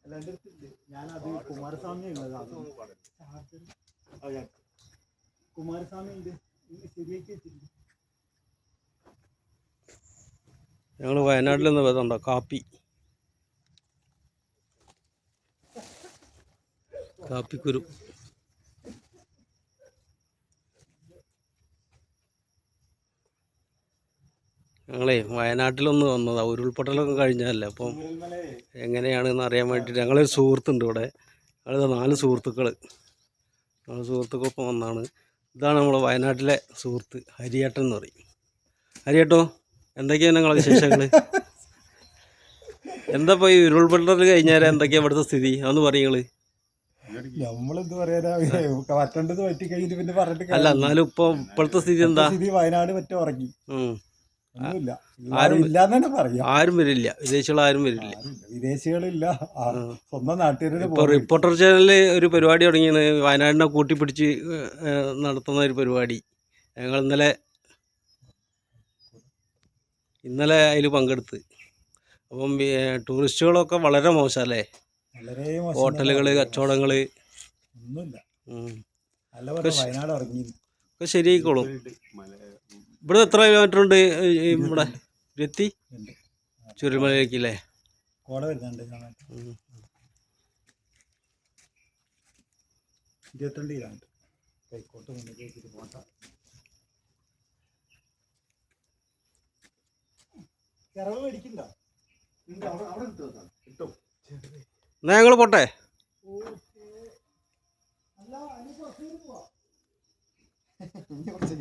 അല്ല എൻ്റെ അടുത്തുണ്ട്. ഞാനത് കുമാരസ്വാമി ഉള്ളത് കുമാരസ്വാമി ഉണ്ട് ശരിയാക്കി വെച്ചിട്ടുണ്ട്. ഞങ്ങൾ വയനാട്ടിൽ നിന്ന് വരുന്നുണ്ടോ കാപ്പിക്കുരു. ഞങ്ങളെ വയനാട്ടിലൊന്ന് വന്നതാണ്. ഉരുൾപൊട്ടലൊക്കെ കഴിഞ്ഞതല്ലേ, അപ്പം എങ്ങനെയാണെന്ന് അറിയാൻ വേണ്ടിയിട്ട് ഞങ്ങളൊരു സുഹൃത്തുണ്ട് ഇവിടെ. ഞങ്ങൾ 4 സുഹൃത്തുക്കൾ, ഞങ്ങൾ സുഹൃത്തുക്കൾക്കൊപ്പം വന്നതാണ്. ഇതാണ് നമ്മളെ വയനാട്ടിലെ സുഹൃത്ത് ഹരിയേട്ടൻ എന്ന് പറയും. ഹരിയേട്ടോ, എന്തൊക്കെയാണ് നിങ്ങളെ വിശേഷങ്ങൾ? എന്താ ഇപ്പോൾ ഈ ഉരുൾപൊട്ടൽ കഴിഞ്ഞാൽ എന്തൊക്കെയാണ് ഇവിടുത്തെ സ്ഥിതി? അതൊന്ന് പറയുങ്ങൾ. നമ്മളെന്ത് പറയാനാ, പറ്റേണ്ടത് പറ്റി കഴിഞ്ഞിട്ട് പിന്നെ പറഞ്ഞിട്ട് അല്ല, എന്നാലും ഇപ്പോഴത്തെ സ്ഥിതി എന്താ? സ്ഥിതി വയനാട് പറ്റി ഉറങ്ങി, ഒന്നുമില്ല, ആരും ഇല്ലാന്ന് തന്നെ പറയാം. ആരും വരില്ല, വിദേശികൾ ആരും വരില്ല, വിദേശികളില്ല, സ്വന്തം നാട്ടുകാരുടെ. ഇപ്പോൾ റിപ്പോർട്ടർ ചാനലിൽ ഒരു പരിപാടി തുടങ്ങിയാണ്, വയനാടിനെ കൂട്ടിപ്പിടിച്ച് നടത്തുന്ന ഒരു പരിപാടി. ഞങ്ങൾ ഇന്നലെ അതിൽ പങ്കെടുത്ത്. അപ്പം ടൂറിസ്റ്റുകളൊക്കെ വളരെ മോശമല്ലേ, ഹോട്ടലുകൾ, കച്ചവടങ്ങൾ ഒന്നുമില്ല. ഒക്കെ ശരിയായിക്കോളും. ഇവിടെ എത്ര കിലോമീറ്റർ ഉണ്ട് ഇവിടെ എത്തി ചുരൽമലയിലേക്കല്ലേ? 22 കിലോമീറ്റർ കൈക്കോട്ട് മുന്നിലേക്ക് പോകണ്ട. കിറവ് മേടിക്കണ്ടോ? എന്നാ ഞങ്ങൾ പോട്ടെ.